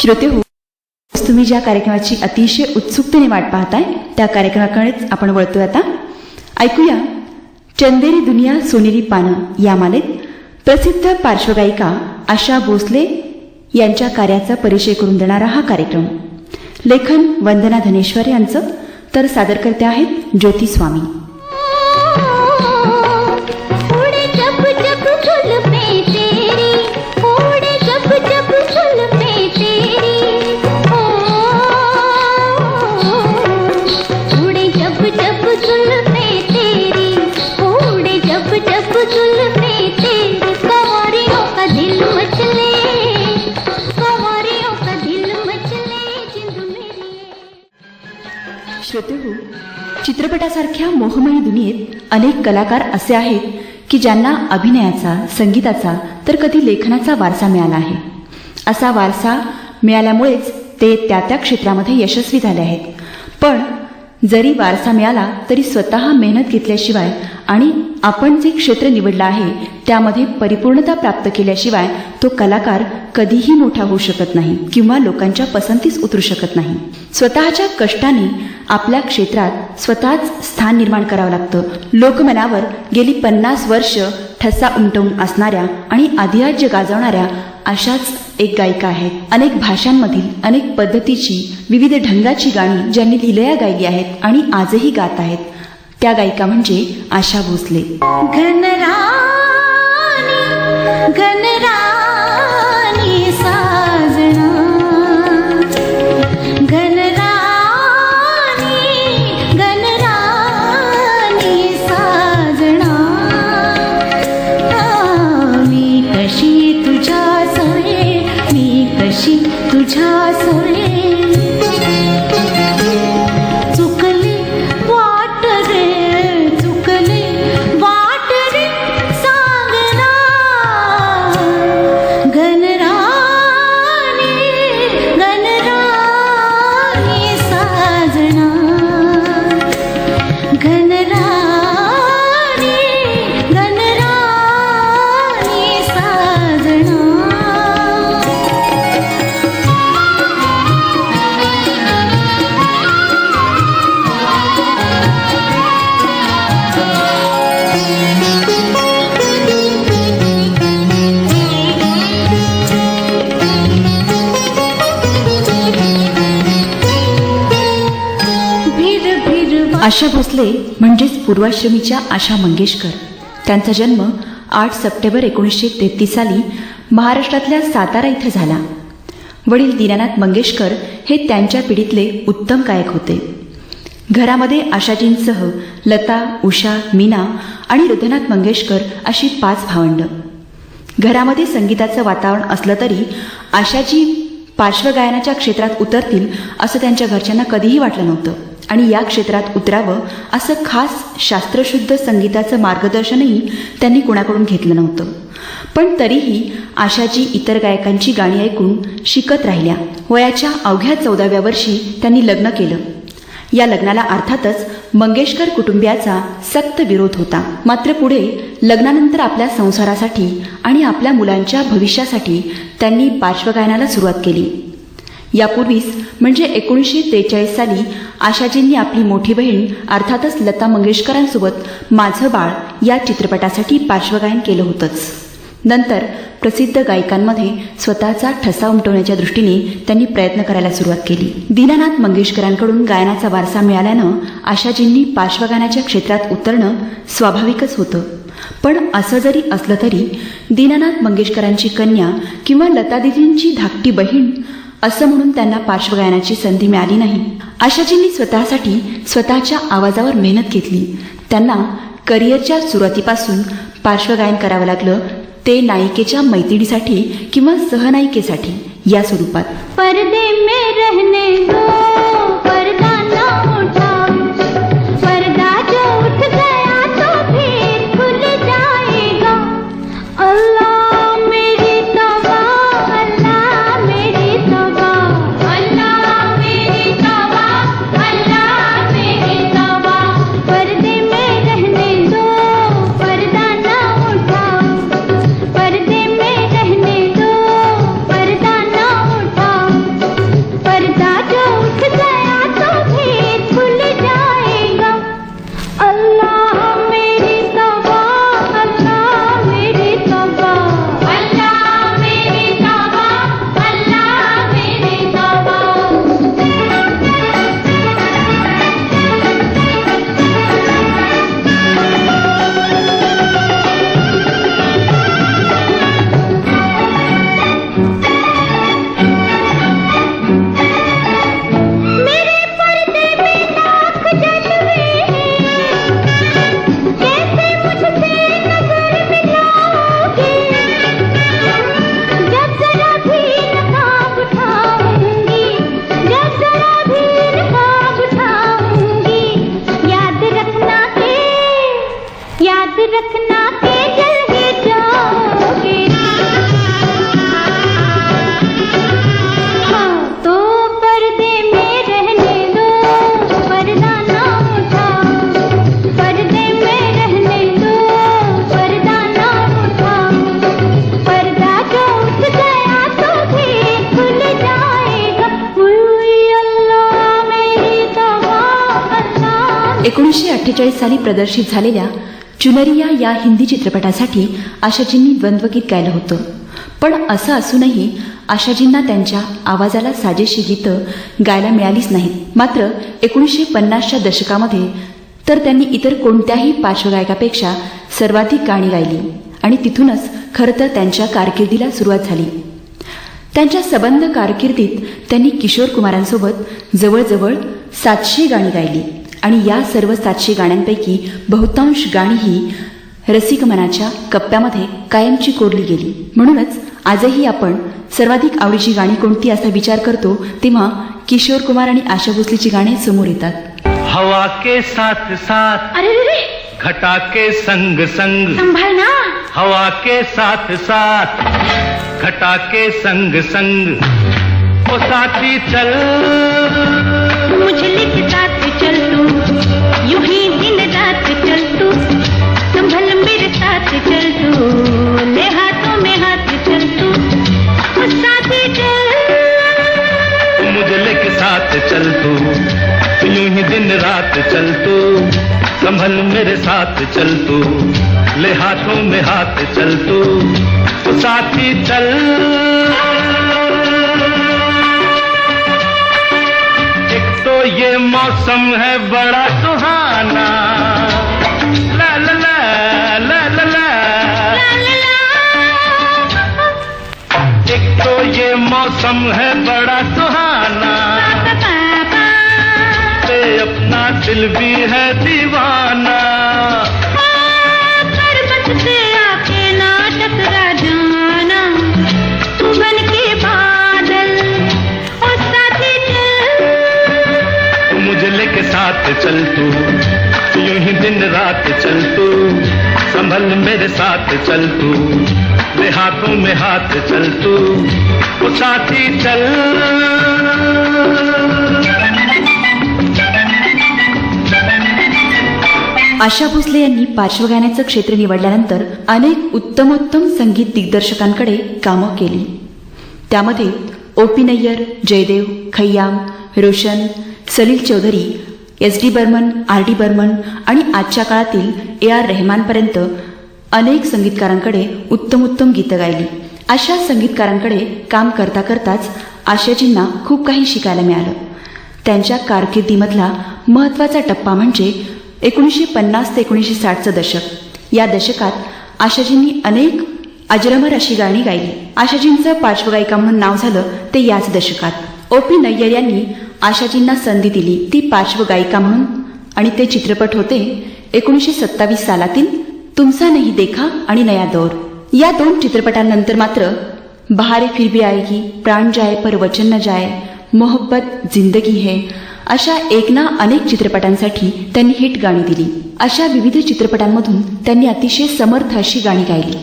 श्रोते हो, तुम्ही ज्या कार्यक्रमाची अतिशय उत्सुकतेने वाट पाहताय त्या कार्यक्रमाकडेच आपण वळतोय आता. ऐकूया चंदेरी दुनिया सोनेरी पानं या मालेत प्रसिद्ध पार्श्वगायिका आशा भोसले यांच्या कार्याचा परिचय करून देणारा हा कार्यक्रम. लेखन वंदना धनेश्वर यांचं, तर सादरकर्ते आहेत ज्योती स्वामी. श्रोते हो, चित्रपटासारख्या मोहमयी दुनियेत अनेक कलाकार असे आहेत की ज्यांना अभिनयाचा, संगीताचा तर कधी लेखनाचा वारसा मिळाला आहे. असा वारसा मिळाल्यामुळेच ते त्या त्या क्षेत्रामध्ये यशस्वी झाले आहेत. पण जरी वारसा मिळाला तरी स्वतः मेहनत घेतल्याशिवाय आणि आपण जे क्षेत्र निवडलं आहे त्यामध्ये परिपूर्णता प्राप्त केल्याशिवाय तो कलाकार कधीही मोठा होऊ शकत नाही किंवा लोकांच्या पसंतीस उतरू शकत नाही. स्वतःच्या कष्टाने आपल्या क्षेत्रात स्वतःच स्थान निर्माण करावं लागतं. लोकमनावर गेली 50 वर्ष ठसा उमटवून असणाऱ्या आणि आदिराज्य गाजवणाऱ्या अशाच एक गायिका आहेत. अनेक भाषांमधील, अनेक पद्धतीची, विविध ढंगाची गाणी ज्यांनी लिलया गायली आहेत आणि आजही गात आहेत त्या गायिका म्हणजे आशा भोसले. गणरानी साजना, गणरानी साजना, मी कशी तुझ्या सोये, मी कशी तुझ्या सोये. आशा भोसले म्हणजेच पूर्वाश्रमीच्या आशा मंगेशकर. त्यांचा जन्म 8 सप्टेंबर 1933 साली महाराष्ट्रातल्या सातारा इथं झाला. वडील दीनानाथ मंगेशकर हे त्यांच्या पिढीतले उत्तम गायक होते. घरामध्ये आशाजींसह लता, उषा, मीना आणि रुद्रनाथ मंगेशकर अशी 5 भावंडं. घरामध्ये संगीताचं वातावरण असलं तरी आशाजी पार्श्वगायनाच्या क्षेत्रात उतरतील असं त्यांच्या घरच्यांना कधीही वाटलं नव्हतं आणि या क्षेत्रात उतरावं असं खास शास्त्रशुद्ध संगीताचं मार्गदर्शनही त्यांनी कुणाकडून घेतलं नव्हतं. पण तरीही आशाजी इतर गायकांची गाणी ऐकून शिकत राहिल्या. वयाच्या अवघ्या 14व्या वर्षी त्यांनी लग्न केलं. या लग्नाला अर्थातच मंगेशकर कुटुंबियाचा सक्त विरोध होता. मात्र पुढे लग्नानंतर आपल्या संसारासाठी आणि आपल्या मुलांच्या भविष्यासाठी त्यांनी पार्श्वगायनाला सुरुवात केली. यापूर्वीच म्हणजे 1943 साली आशाजींनी आपली मोठी बहीण अर्थातच लता मंगेशकरांसोबत माझं बाळ या चित्रपटासाठी पार्श्वगायन केलं होतंच. नंतर प्रसिद्ध गायकांमध्ये स्वतःचा ठसा उमटवण्याच्या दृष्टीने त्यांनी प्रयत्न करायला सुरुवात केली. दीनानाथ मंगेशकरांकडून गायनाचा वारसा मिळाल्यानं आशाजींनी पार्श्वगायनाच्या क्षेत्रात उतरणं स्वाभाविकच होतं. पण असं जरी असलं तरी दीनानाथ मंगेशकरांची कन्या किंवा लतादीदींची धाकटी बहीण असं म्हणून त्यांना पार्श्वगायनाची संधी मिळाली नाही. आशाजींनी स्वतःसाठी स्वतःच्या आवाजावर मेहनत घेतली. त्यांना करिअरच्या सुरुवातीपासून पार्श्वगायन करावं लागलं, ते नायिकेच्या मैत्रिणीसाठी किंवा सहनायिकेसाठी या स्वरूपात. पर्दे में रहने दो, पर्दा ना उठाओ, पर्दा जो उठ गया तो फिर खुल जाएगा. अल्लाह मेरी तौबा, अल्लाह मेरी तौबा, अल्लाह मेरी तौबा, अल्लाह मेरी तौबा. पर्दे में रहने दो, पर्दा ना उठाओ, पर्दे में रहने दो, पर्दा ना उठाओ. 1948 साली प्रदर्शित झालेल्या चुनरिया या हिंदी चित्रपटासाठी आशाजींनी द्वंद्वगीत गायलं होतं. पण असं असूनही आशाजींना त्यांच्या आवाजाला साजेशी गीतं गायला मिळालीच नाहीत. मात्र 1950च्या दशकामध्ये तर त्यांनी इतर कोणत्याही पार्श्वगायकापेक्षा सर्वाधिक गाणी गायली आणि तिथूनच खरं तर त्यांच्या कारकिर्दीला सुरुवात झाली. त्यांच्या सबंध कारकिर्दीत त्यांनी किशोर कुमारांसोबत जवळजवळ 700 गाणी गायली आणि या सर्व 700 गाण्यांपैकी बहुतांश गाणी ही रसिकमनाच्या कप्प्यामध्ये कायमची कोरली गेली. म्हणूनच आजही आपण सर्वाधिक आवडीची गाणी कोणती असा विचार करतो तेव्हा किशोर कुमार आणि आशा भोसलेची गाणी समोर येतात. हवा के साथ साथ, अरे रे, घटा के संग संग, संभाल ना. हवा के साथ साथ, घटा के संग संग, ओ साथी चल, मुझे लेके साथ चल तू, यूं ही दिन रात चल तू, संभल मेरे साथ चल तू, ले हाथों में हाथ चल तू, ओ साथी चल, मुझे लेके साथ चल तू, यूं ही दिन रात चल तू, संभल मेरे साथ चल तू, ले हाथों में हाथ चल तू, ओ साथी चल. एक तो ये मौसम है बड़ा सुहाना, ला ला ला ला ला ला, ला ला ला. एक तो ये मौसम है बड़ा सुहाना, ते अपना दिल भी है दीवाना, पर्वत से आके ना टकरा जाना, तू बन के बादल, ओ साथी चल, मुझे लेके साथ चल तू, यूं ही दिन रात चल तू, संभल मेरे साथ चल तू, ले हाथों में हाथ चल तू, ओ साथी चल. आशा भोसले यांनी पार्श्वगायनाचं क्षेत्र निवडल्यानंतर अनेक उत्तमोत्तम संगीत दिग्दर्शकांकडे कामं केली. त्यामध्ये O.P. Nayyar, Jaydev, Khayyam, Roshan, Salil Chaudhari, S.D. Burman, R.D. Burman आणि आजच्या काळातील A.R. रेहमानपर्यंत अनेक संगीतकारांकडे उत्तमोत्तम गीतं गायली. अशा संगीतकारांकडे काम करता करताच आशाजींना खूप काही शिकायला मिळालं. त्यांच्या कारकिर्दीमधला महत्त्वाचा टप्पा म्हणजे 1950 ते 1960चं दशक. या दशकात आशाजींनी अनेक अजरामर अशी गाणी गायली. आशाजींचं पार्श्वगायिका म्हणून नाव झालं ते याच दशकात. O.P. नय्यर यांनी आशाजींना संधी दिली ती पार्श्वगायिका म्हणून आणि ते चित्रपट होते 1927 सालातील तुमसा नहीं देखा आणि नया दौर. या 2 चित्रपटांनंतर मात्र बहारे फिर भी आएगी, प्राण जाए पर वचन न जाए, मोहब्बत जिंदगी है अशा एक ना अनेक चित्रपटांसाठी त्यांनी हिट गाणी दिली. अशा विविध चित्रपटांमधून त्यांनी अतिशय समर्थ अशी गाणी गायली.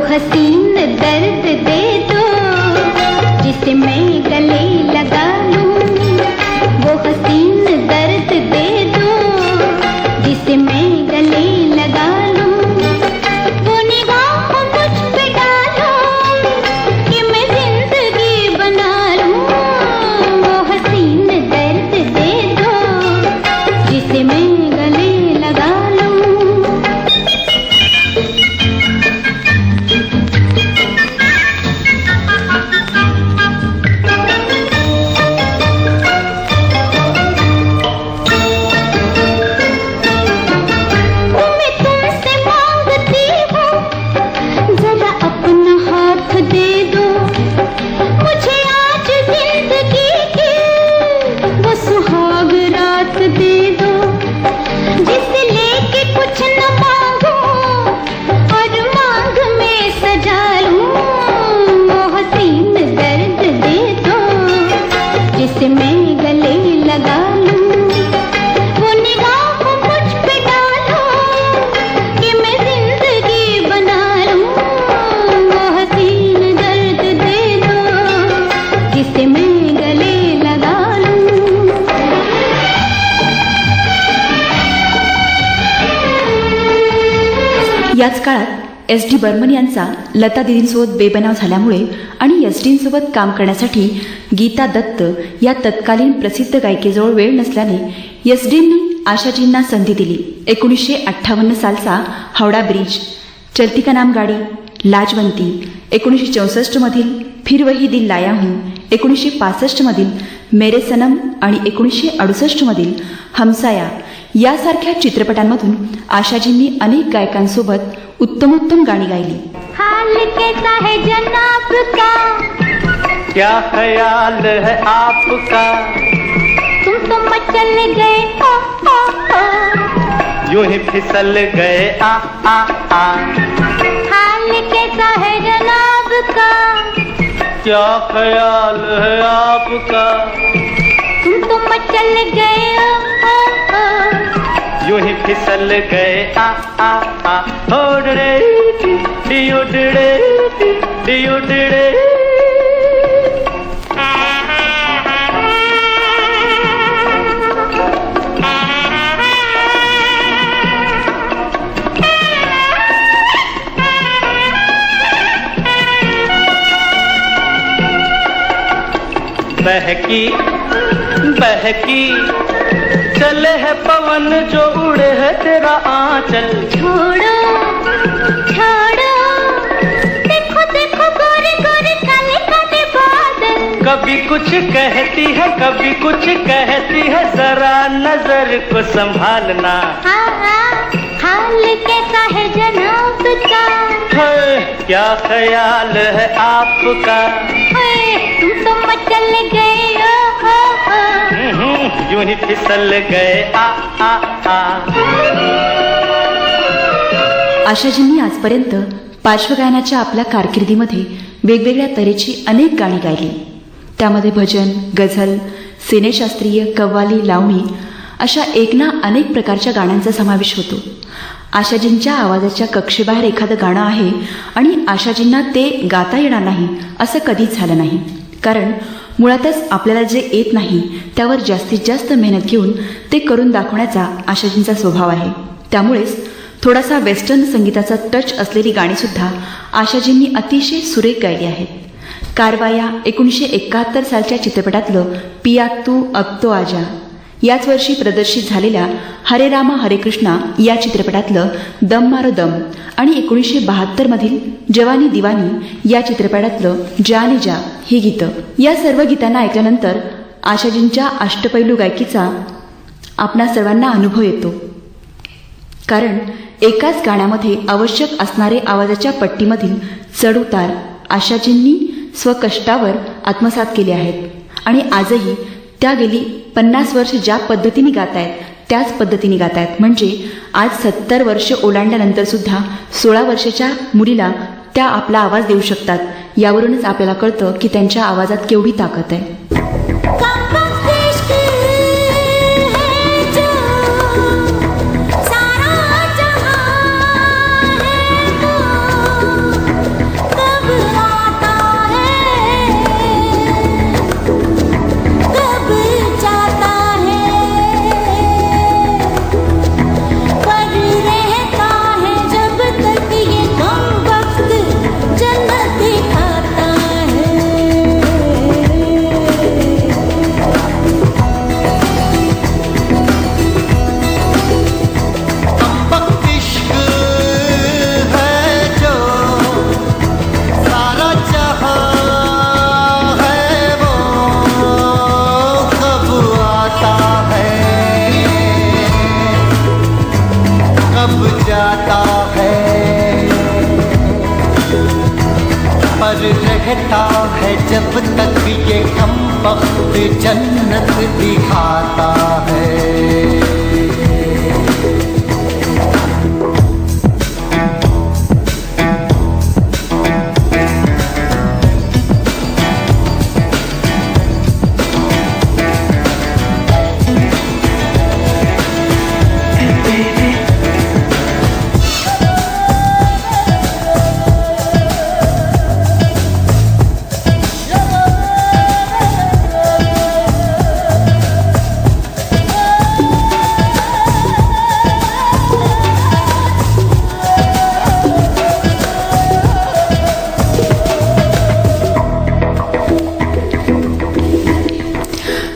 हसीन दर्द दे दो, याच काळात एस डी बर्मन यांचा लता दिदींसोबत बेबनाव झाल्यामुळे आणि एस डींसोबत काम करण्यासाठी गीता दत्त या तत्कालीन प्रसिद्ध गायिकेजवळ वेळ नसल्याने एस डींनी आशाजींना संधी दिली. 1958 सालचा हावडा ब्रिज, चलती का नाम गाडी, लाजवंती, 1964मधील फिर वही दिल लाया हूं, 1965मधील मेरे सनम आणि 1968मधील हमसाया यासारख्या चित्रपटांमधून आशाजींनी अनेक गायकांसोबत उत्तमोत्तम गाणी गायली. हाल कैसा है जनाब का, क्या ख्याल है आपका, तुम तो मचल गए ओ ओ ओ, यूं ही फिसल गए आ आ आ. हाल कैसा है जनाब का, क्या ख्याल है आपका, तुम तो मचल गए ओ ओ ओ, यूं ही फिसल गए आ आ आ. उड़ड़े उड़ड़े उड़ड़े. बहकी बहकी चले है पवन जो उड़े है तेरा आंचल. छोड़ो छोड़ो, देखो देखो गोरे गोरे काले काले बादल. कभी कुछ कहती है कभी कुछ कहती है, जरा नजर को संभालना. हाँ हाँ, हाल कैसा है जनाब का, है, क्या ख्याल है आपका, ओए, तुम तो मचल गए ओ ओ ओ. यूं ही फिसल गए आ आ आ. आशाजींनी आजपर्यंत पार्श्वगायनाच्या आपल्या कारकिर्दीमध्ये वेगवेगळ्या तऱ्हेची अनेक गाणी गायली. त्यामध्ये भजन, गझल, सिनेशास्त्रीय, कव्वाली, लावणी अशा एक ना अनेक प्रकारच्या गाण्यांचा समावेश होतो. आशाजींच्या आवाजाच्या कक्षेबाहेर एखादं गाणं आहे आणि आशाजींना ते गाता येणार नाही असं कधीच झालं नाही. कारण मुळातच आपल्याला जे येत नाही त्यावर जास्तीत जास्त मेहनत घेऊन ते करून दाखवण्याचा आशाजींचा स्वभाव आहे. त्यामुळेच थोडासा वेस्टर्न संगीताचा टच असलेली गाणीसुद्धा आशाजींनी अतिशय सुरेख गायली आहेत. कारवाया 1971 सालच्या चित्रपटातलं पिया तू अब तो आजा, याच वर्षी प्रदर्शित झालेल्या हरे रामा हरे कृष्णा या चित्रपटातलं दम मारो दम आणि 1972मधील जवानी दिवानी या चित्रपटातलं जाने जा ही गीतं. या सर्व गीतांना ऐकल्यानंतर आशाजींच्या अष्टपैलू गायकीचा आपणा सर्वांना अनुभव येतो. कारण एकाच गाण्यामध्ये आवश्यक असणारे आवाजाच्या पट्टीमधील चढउतार आशाजींनी स्वकष्टावर आत्मसात केले आहेत आणि आजही त्या गेली 50 वर्ष ज्या पद्धतीने गात आहेत त्याच पद्धतीने गात आहेत. म्हणजे आज 70 वर्ष ओलांडल्यानंतर सुद्धा 16 वर्षाच्या मुलीला त्या आपला आवाज देऊ शकतात. यावरूनच आपल्याला कळतं की त्यांच्या आवाजात केवढी ताकद आहे. रहता है जब तक ये कमबख्त जन्नत दिखाता है.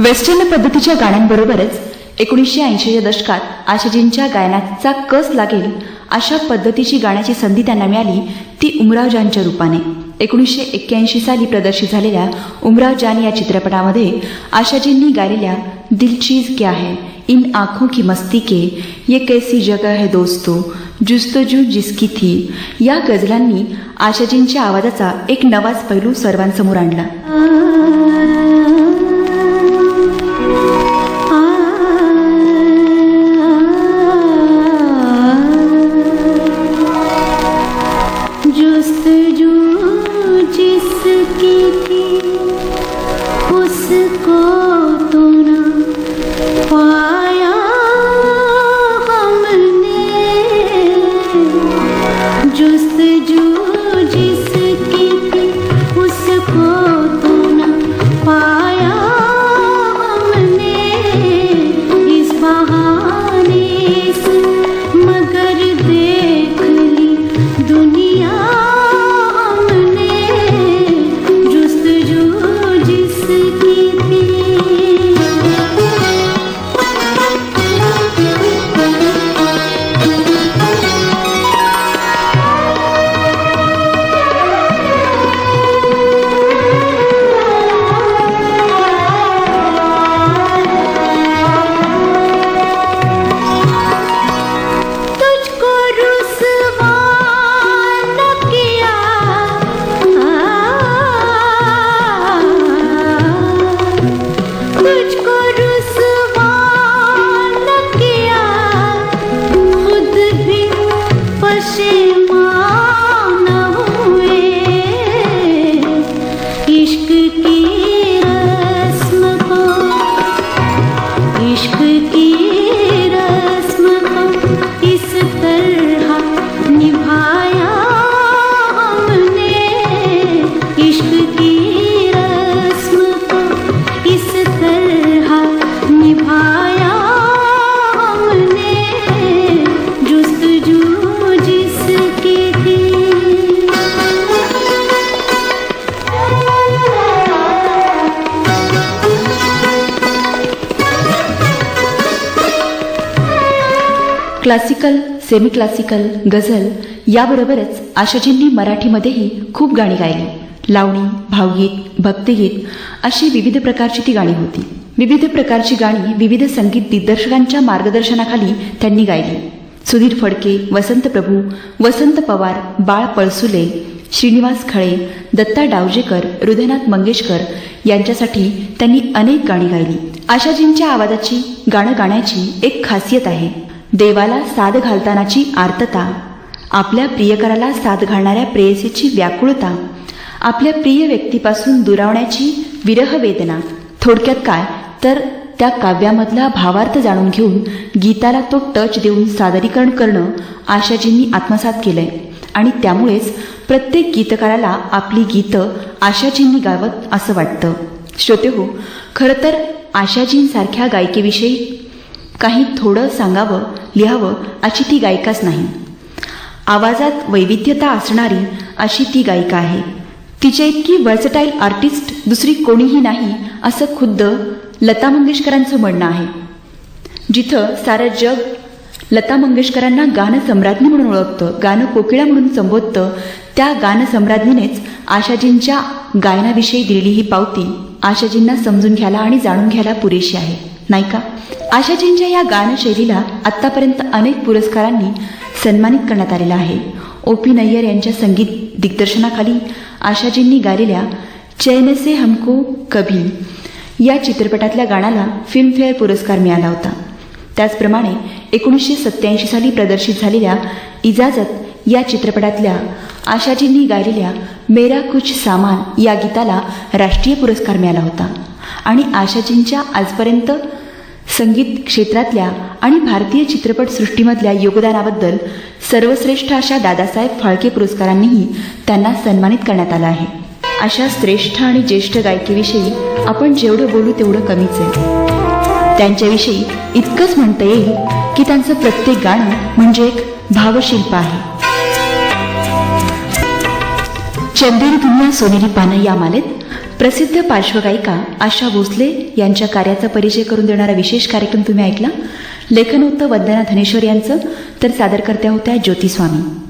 वेस्टर्न पद्धतीच्या गाण्यांबरोबरच 1980च्या दशकात आशाजींच्या गायनाचा कस लागेल अशा पद्धतीची गाण्याची संधी त्यांना मिळाली, ती उमराव जानच्या रूपाने. 1981 साली प्रदर्शित झालेल्या उमराव जान या चित्रपटामध्ये आशाजींनी गायलेल्या दिल चीज क्या है, इन आँखों की मस्ती के, ये कैसी जगह है दोस्तों, जुस्तजू जिसकी थी या गझलांनी आशाजींच्या आवाजाचा एक नवाच पैलू सर्वांसमोर आणला. क्लासिकल, सेमी क्लासिकल, गझल याबरोबरच आशाजींनी मराठीमध्येही खूप गाणी गायली. लावणी, भावगीत, भक्तिगीत अशी विविध प्रकारची ती गाणी होती. विविध प्रकारची गाणी विविध संगीत दिग्दर्शकांच्या मार्गदर्शनाखाली त्यांनी गायली. सुधीर फडके, वसंत प्रभू, वसंत पवार, बाळ पळसुले, श्रीनिवास खळे, दत्ता डावजेकर, हृदयनाथ मंगेशकर यांच्यासाठी त्यांनी अनेक गाणी गायली. आशाजींच्या आवाजाची गाणं गाण्याची एक खासियत आहे. देवाला साद घालतानाची आर्तता, आपल्या प्रियकराला साद घालणाऱ्या प्रेयसीची व्याकुळता, आपल्या प्रिय व्यक्तीपासून दुरावण्याची विरह वेदना. थोडक्यात काय तर त्या काव्यामधला भावार्थ जाणून घेऊन गीताला तो टच देऊन सादरीकरण करणं आशाजींनी आत्मसात केलंय आणि त्यामुळेच प्रत्येक गीतकाराला आपली गीतं आशाजींनी गावत असं वाटतं. श्रोतेहो, खरं तर आशाजींसारख्या गायिकेविषयी काही थोडं सांगावं, लिहावं अशी ती गायिकाच नाही. आवाजात वैविध्यता असणारी अशी ती गायिका आहे. तिच्या इतकी वर्सटाईल आर्टिस्ट दुसरी कोणीही नाही असं खुद्द लता मंगेशकरांचं म्हणणं आहे. जिथं सारं जग लता मंगेशकरांना गानसम्राज्ञी म्हणून ओळखतं, गाणं कोकिळा म्हणून संबोधतं, त्या गानसम्राज्ञीनेच आशाजींच्या गायनाविषयी दिलेली ही पावती आशाजींना समजून घ्यायला आणि जाणून घ्यायला पुरेशी आहे, नाही का? आशाजींच्या या गानशैलीला आत्तापर्यंत अनेक पुरस्कारांनी सन्मानित करण्यात आलेलं आहे. O.P. नय्यर यांच्या संगीत दिग्दर्शनाखाली आशाजींनी गायलेल्या चैन से हमको कभी या चित्रपटातल्या गाण्याला फिल्मफेअर पुरस्कार मिळाला होता. त्याचप्रमाणे 1987 साली प्रदर्शित झालेल्या इजाजत या चित्रपटातल्या आशाजींनी गायलेल्या मेरा कुछ सामान या गीताला राष्ट्रीय पुरस्कार मिळाला होता. आणि आशाजींच्या आजपर्यंत संगीत क्षेत्रातल्या आणि भारतीय चित्रपटसृष्टीमधल्या योगदानाबद्दल सर्वश्रेष्ठ अशा दादासाहेब फाळके पुरस्कारांनीही त्यांना सन्मानित करण्यात आलं आहे. अशा श्रेष्ठ आणि ज्येष्ठ गायकीविषयी आपण जेवढं बोलू तेवढं कमीच आहे. त्यांच्याविषयी इतकंच म्हणता येईल की त्यांचं प्रत्येक गाणं म्हणजे एक भावशिल्प आहे. चंदेरी दुनिया सोनेरी पानं या मालेत प्रसिद्ध पार्श्वगायिका आशा भोसले यांच्या कार्याचा परिचय करून देणारा विशेष कार्यक्रम तुम्ही ऐकला. लेखन होतं वंदना धनेश्वर यांचं, तर सादरकर्त्या होत्या ज्योती स्वामी.